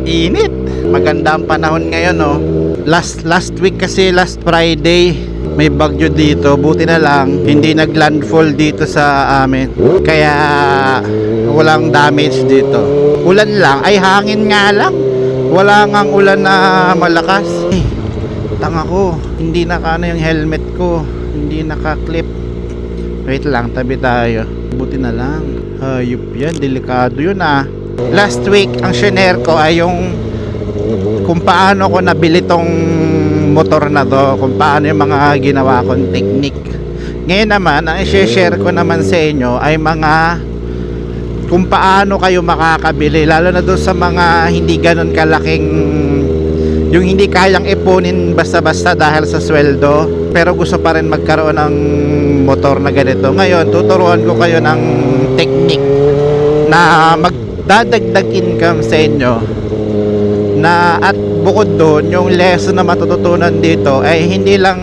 init. Maganda ang panahon ngayon, no. Last week kasi, last Friday, may bagyo dito. Buti na lang hindi naglandfall dito sa amin, kaya walang damage dito. Ulan lang, ay hangin nga lang. Wala ngang ulan na malakas. Tanga ko, hindi naka yung helmet ko, hindi naka-clip. Wait lang, tabi tayo. Buti na lang. Hayop yan, delikado yun ah. Last week, ang shinare ko ay yung kung paano ko nabili tong motor na to, kung paano yung mga ginawa kong technique. Ngayon naman, ang i-share ko naman sa inyo ay mga kung paano kayo makakabili, lalo na doon sa mga hindi ganun kalaking, yung hindi kayang ipunin basta-basta dahil sa sweldo, pero gusto pa rin magkaroon ng motor na ganito. Ngayon, tuturuan ko kayo ng technique na magdadagdag income sa inyo, na at bukod doon, yung lesson na matututunan dito ay hindi lang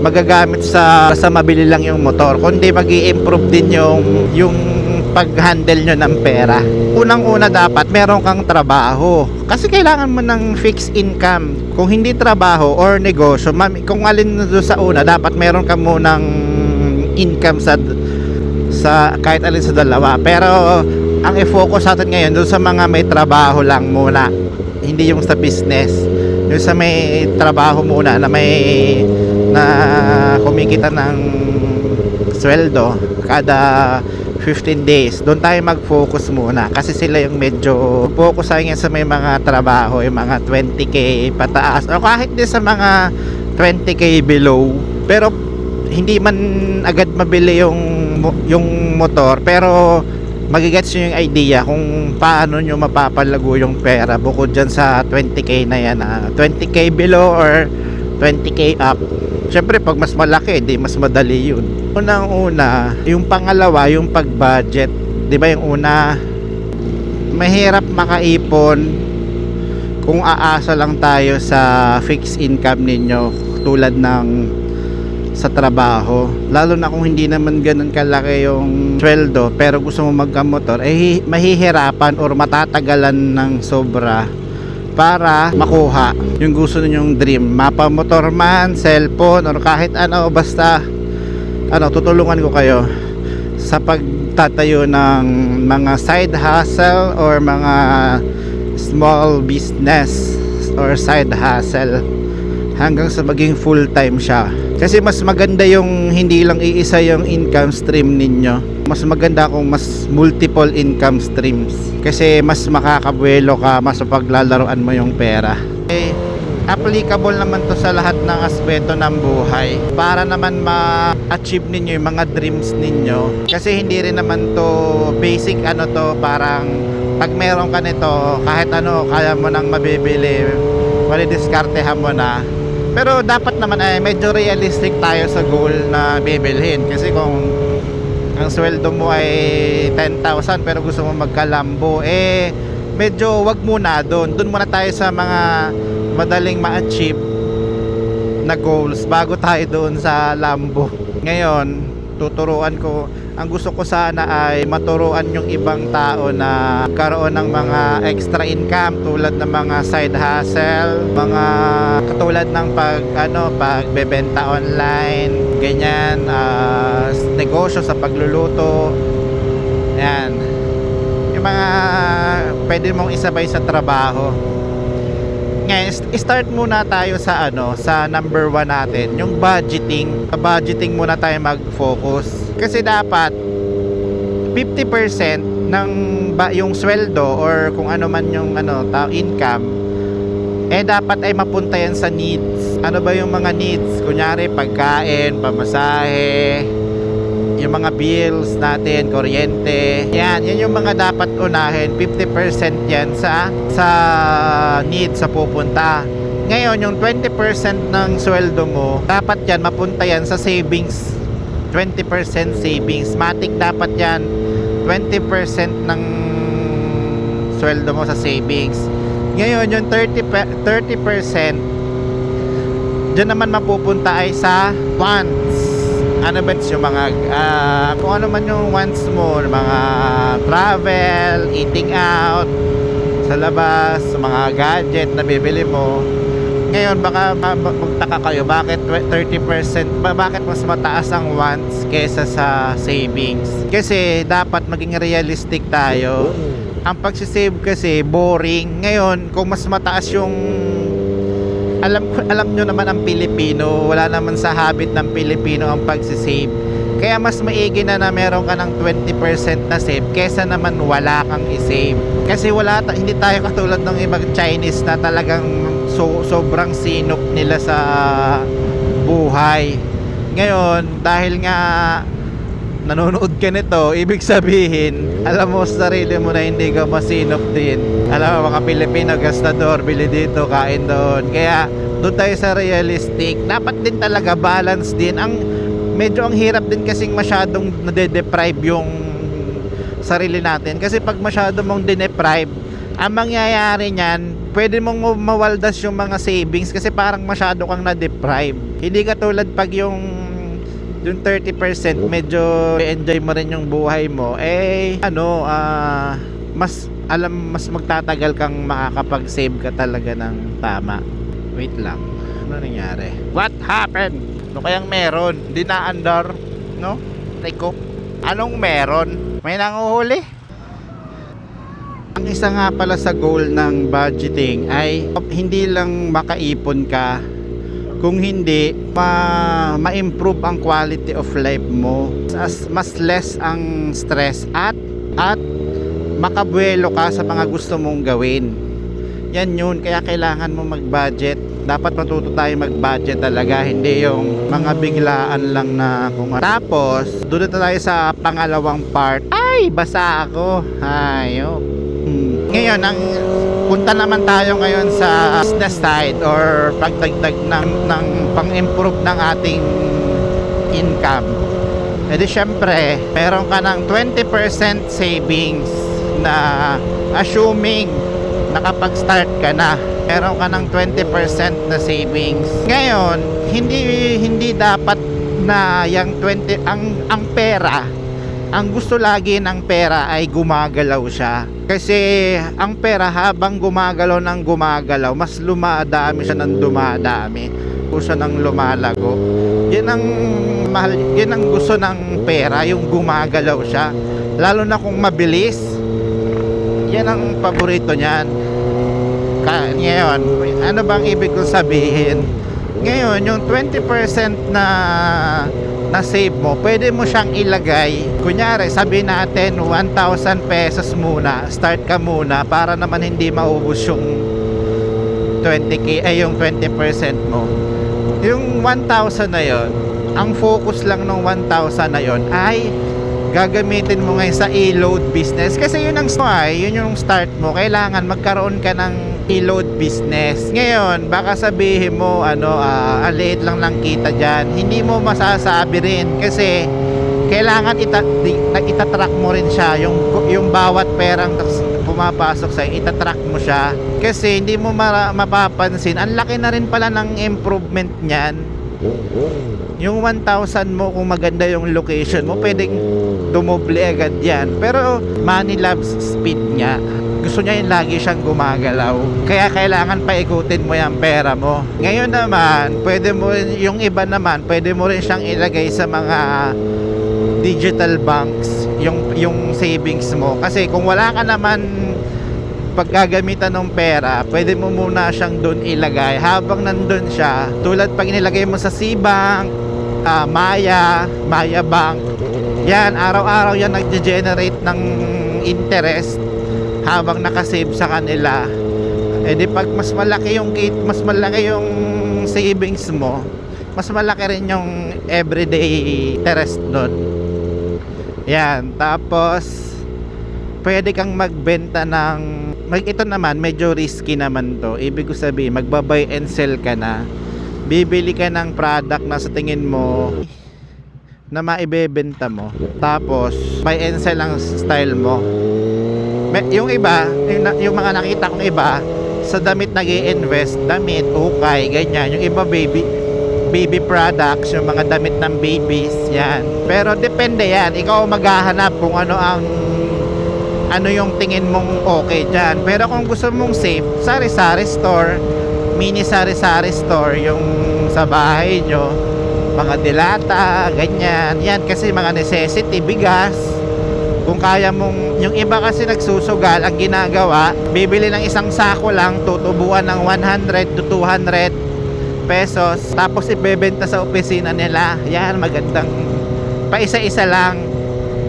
magagamit sa mabili lang yung motor, kundi mag-i-improve din yung pag-handle nyo ng pera. Unang-una, dapat meron kang trabaho, kasi kailangan mo ng fixed income. Kung hindi trabaho or negosyo, kung alin doon sa una, dapat meron ka munang income sa kahit alin sa dalawa. Pero ang i-focus natin ngayon doon sa mga may trabaho lang muna, hindi yung sa business. Yung sa may trabaho muna na kumikita ng sweldo kada 15 days, doon tayo mag-focus muna, kasi sila yung medyo focus sa may mga trabaho, yung mga 20k pataas o kahit din sa mga 20k below. Pero hindi man agad mabili yung motor, pero magigets nyo yung idea kung paano nyo mapapalago yung pera bukod dyan sa 20k na yan, 20k below or 20k up. Syempre pag mas malaki, di mas madali yun. Unang-una, yung pangalawa, yung pag-budget. Di ba yung una, mahirap makaipon kung aasa lang tayo sa fixed income ninyo tulad ng sa trabaho, lalo na kung hindi naman ganun kalaki yung sweldo pero gusto mo magkamotor, eh mahihirapan or matatagalan ng sobra para makuha yung gusto ninyong dream, mapamotor man, cellphone or kahit ano, basta tutulungan ko kayo sa pagtatayo ng mga side hustle or mga small business or side hustle hanggang sa maging full time siya. Kasi mas maganda yung hindi lang iisa yung income stream ninyo. Mas maganda kung mas multiple income streams, kasi mas makakabuelo ka, mas paglalaruan mo yung pera. Applicable naman to sa lahat ng aspeto ng buhay para naman ma-achieve ninyo yung mga dreams ninyo. Kasi hindi rin naman to basic to, parang pag meron ka nito, kahit kaya mo nang mabibili, diskartehan mo na. Pero dapat naman ay medyo realistic tayo sa goal na bibilhin. Kasi kung ang sweldo mo ay 10,000 pero gusto mo magka-Lambo, medyo wag muna doon. Doon muna tayo sa mga madaling ma-achieve na goals bago tayo doon sa Lambo. Ngayon, tuturuan ko, ang gusto ko sana ay maturuan yung ibang tao na karoon ng mga extra income tulad ng mga side hustle, mga katulad ng pagbebenta online, ganyan, negosyo sa pagluluto. Yan. Yung mga pwede mong isabay sa trabaho. Ngayon, start muna tayo sa sa number 1 natin, yung budgeting. Sa budgeting muna tayo mag-focus. Kasi dapat 50% ng yung sweldo or kung ano man yung income, dapat ay mapunta yan sa needs. Ano ba yung mga needs? Kunyari pagkain, pamasahe, yung mga bills natin, kuryente. Yan yung mga dapat unahin. 50% yan sa needs, sa pupunta. Ngayon, yung 20% ng sweldo mo, dapat yan mapunta yan sa savings. 20% savings. Matic dapat yan. 20% ng sweldo mo sa savings. Ngayon, yung 30% dyan naman mapupunta ay sa wants. Ano ba yung mga kung ano man yung wants mo, mga travel, eating out, sa labas, sa mga gadget na bibili mo. Ngayon baka magtaka kayo, bakit 30%, bakit mas mataas ang wants kesa sa savings? Kasi dapat maging realistic tayo. Ang pagsisave kasi boring. Ngayon kung mas mataas yung alam nyo naman ang Pilipino, wala naman sa habit ng Pilipino ang pagsisave. Kaya mas maigi na meron ka ng 20% na save kesa naman wala kang i-save. Kasi hindi tayo katulad ng ibang Chinese na talagang sobrang sinop nila sa buhay. Ngayon, dahil nga nanonood ka nito, ibig sabihin, alam mo sa sarili mo na hindi ka masinop din. Alam mo, mga Pilipino, gastador, bili dito, kain doon. Kaya, doon tayo sa realistic. Dapat din talaga balance din. Medyo ang hirap din kasing masyadong nade-deprive yung sarili natin. Kasi pag masyado mong deprive, ang mangyayari niyan, pwede mong mawaldas yung mga savings kasi parang masyado kang na-deprive. Hindi katulad pag yung 30% medyo enjoy mo rin yung buhay mo, mas magtatagal kang makakapag-save ka talaga ng tama. Wait lang, ano nangyari? What happened? Ano kayang meron? Hindi na-andar, no? Teko, anong meron? May nanguhuli? Ang isa nga pala sa goal ng budgeting ay hindi lang makaipon ka, kung hindi ma-improve ang quality of life mo, mas less ang stress at makabuelo ka sa mga gusto mong gawin. Yan yun, kaya kailangan mo mag-budget. Dapat matuto tayo mag-budget talaga, hindi yung mga biglaan lang na kung tapos doon na tayo sa pangalawang part. Ay, basa ako. Ayop. Ngayon, punta naman tayo ngayon sa business side or pagdagdag ng pang-improve ng ating income. E di syempre, meron ka ng 20% savings na assuming nakapag-start ka na. Meron ka ng 20% na savings. Ngayon, hindi dapat na yung 20 ang pera. Ang gusto lagi ng pera ay gumagalaw siya. Kasi ang pera habang gumagalaw ng gumagalaw, mas lumadami siya ng dumadami. Gusto ng lumalago. Yan ang mahal, yan ang gusto ng pera, yung gumagalaw siya. Lalo na kung mabilis. Yan ang paborito niyan. Ngayon, ano bang ibig kong sabihin? Ngayon, yung 20% na save mo, pwede mo siyang ilagay. Kunyari, sabi natin 1,000 pesos muna, start ka muna para naman hindi maubos yung 20k ay yung 20% mo. Yung 1,000 na yon, ang focus lang ng 1,000 na yon ay gagamitin mo ngayon sa e-load business kasi yun yung start mo. Kailangan magkaroon ka ng e-load business. Ngayon, baka sabihin mo liit lang ng kita dyan. Hindi mo masasabi rin kasi kailangan itatrack mo rin siya. Yung bawat perang pumapasok sa'yo, itatrack mo siya. Kasi hindi mo mapapansin, ang laki na rin pala ng improvement niyan. Yung 1,000 mo, kung maganda yung location mo, pwedeng dumoble agad yan. Pero money loves speed niya. Gusto niya yung lagi siyang gumagalaw. Kaya kailangan paikutin mo yung pera mo. Ngayon naman, yung iba naman, pwede mo rin siyang ilagay sa mga digital banks, yung savings mo. Kasi kung wala ka naman paggagamitan ng pera, pwede mo muna siyang doon ilagay. Habang nandun siya, tulad pag nilagay mo sa C-Bank, Maya Bank, yan, araw-araw yan nag-generate ng interest habang nakasave sa kanila. Eh di pag mas malaki yung savings mo, mas malaki rin yung everyday interest doon. Yan, tapos pwede kang magbenta ito naman medyo risky naman to. Ibig ko sabihin, magba-buy and sell ka na. Bibili ka ng product na sa tingin mo na maibebenta mo, tapos buy and sell ang style mo. Yung iba, yung mga nakita kong iba, sa damit nag-i-invest, damit, ukay, ganyan. Yung iba baby products, yung mga damit ng babies, yan. Pero depende yan, ikaw maghahanap kung ano ang ano yung tingin mong okay dyan. Pero kung gusto mong safe, sari-sari store, mini sari-sari store yung sa bahay nyo, mga dilata, ganyan. Yan kasi mga necessity, bigas. Kung kaya mong, yung iba kasi nagsusugal, ang ginagawa, bibili ng isang sako lang, tutubuan ng 100 to 200 pesos, tapos ibebenta sa opisina nila. Yan, magandang paisa-isa lang,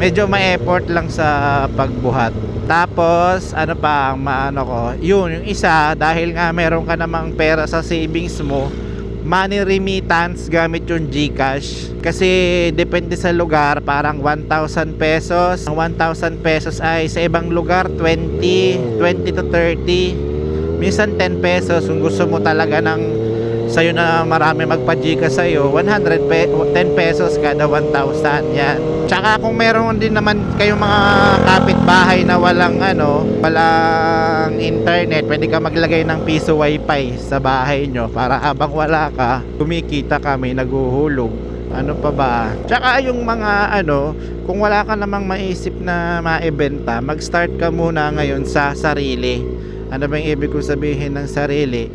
medyo ma-effort lang sa pagbuhat. Tapos ano pa ang maano ko, yun yung isa, dahil nga meron ka namang pera sa savings mo, money remittance gamit yung GCash. Kasi depende sa lugar, parang 1,000 pesos. Ang 1,000 pesos ay sa ibang lugar 20 to 30, minsan 10 pesos. Kung gusto mo talaga ng sa'yo na marami magpa-Gcash sa'yo, 10 pesos kada 1,000. Yan. Tsaka kung meron din naman kayong mga kapitbahay na walang walang internet, pwede ka maglagay ng piso wifi sa bahay nyo para habang wala ka, kumikita ka, may naguhulog. Ano pa ba? Tsaka yung mga kung wala ka namang maisip na maibenta, mag-start ka muna ngayon sa sarili. Ano ba yung ibig kong sabihin ng sarili?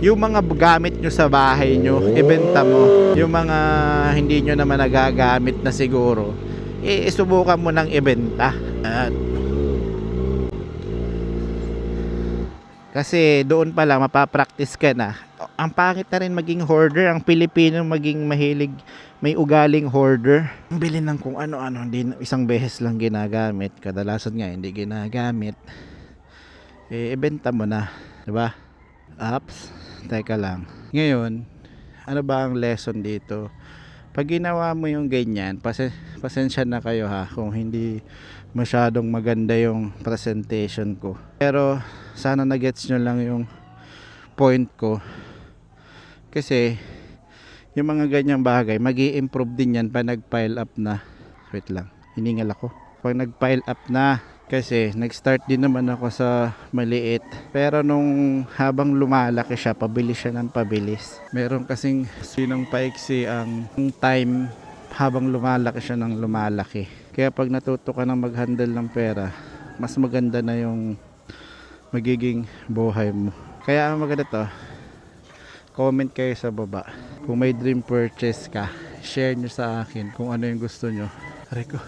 Yung mga gamit nyo sa bahay nyo, ibenta mo. Yung mga hindi nyo naman nagagamit na siguro, isubukan mo ng ibenta. Kasi doon pa lang mapapractice ka na. Ang pangit na rin maging hoarder. Ang Pilipino maging mahilig, may ugaling hoarder. Bili ng kung ano-ano, hindi isang beses lang ginagamit. Kadalasan nga hindi ginagamit. Ibenta mo na, 'di ba? Apps, teka lang. Ngayon, ano ba ang lesson dito? Pag ginawa mo yung ganyan, pasensya na kayo ha kung hindi masyadong maganda yung presentation ko. Pero sana na-gets nyo lang yung point ko. Kasi yung mga ganyang bagay, magi-improve din yan pag nag-pile up na. Wait lang, hiningal ako. Pag nag-pile up na, kasi nag-start din naman ako sa maliit, pero nung habang lumalaki siya, pabilis siya ng pabilis. Meron kasing sinong paiksi ang time habang lumalaki siya ng lumalaki. Kaya pag natuto ka ng mag-handle ng pera, mas maganda na yung magiging buhay mo. Kaya ang maganda to, comment kayo sa baba. Kung may dream purchase ka, share nyo sa akin kung ano yung gusto nyo. Aray ko.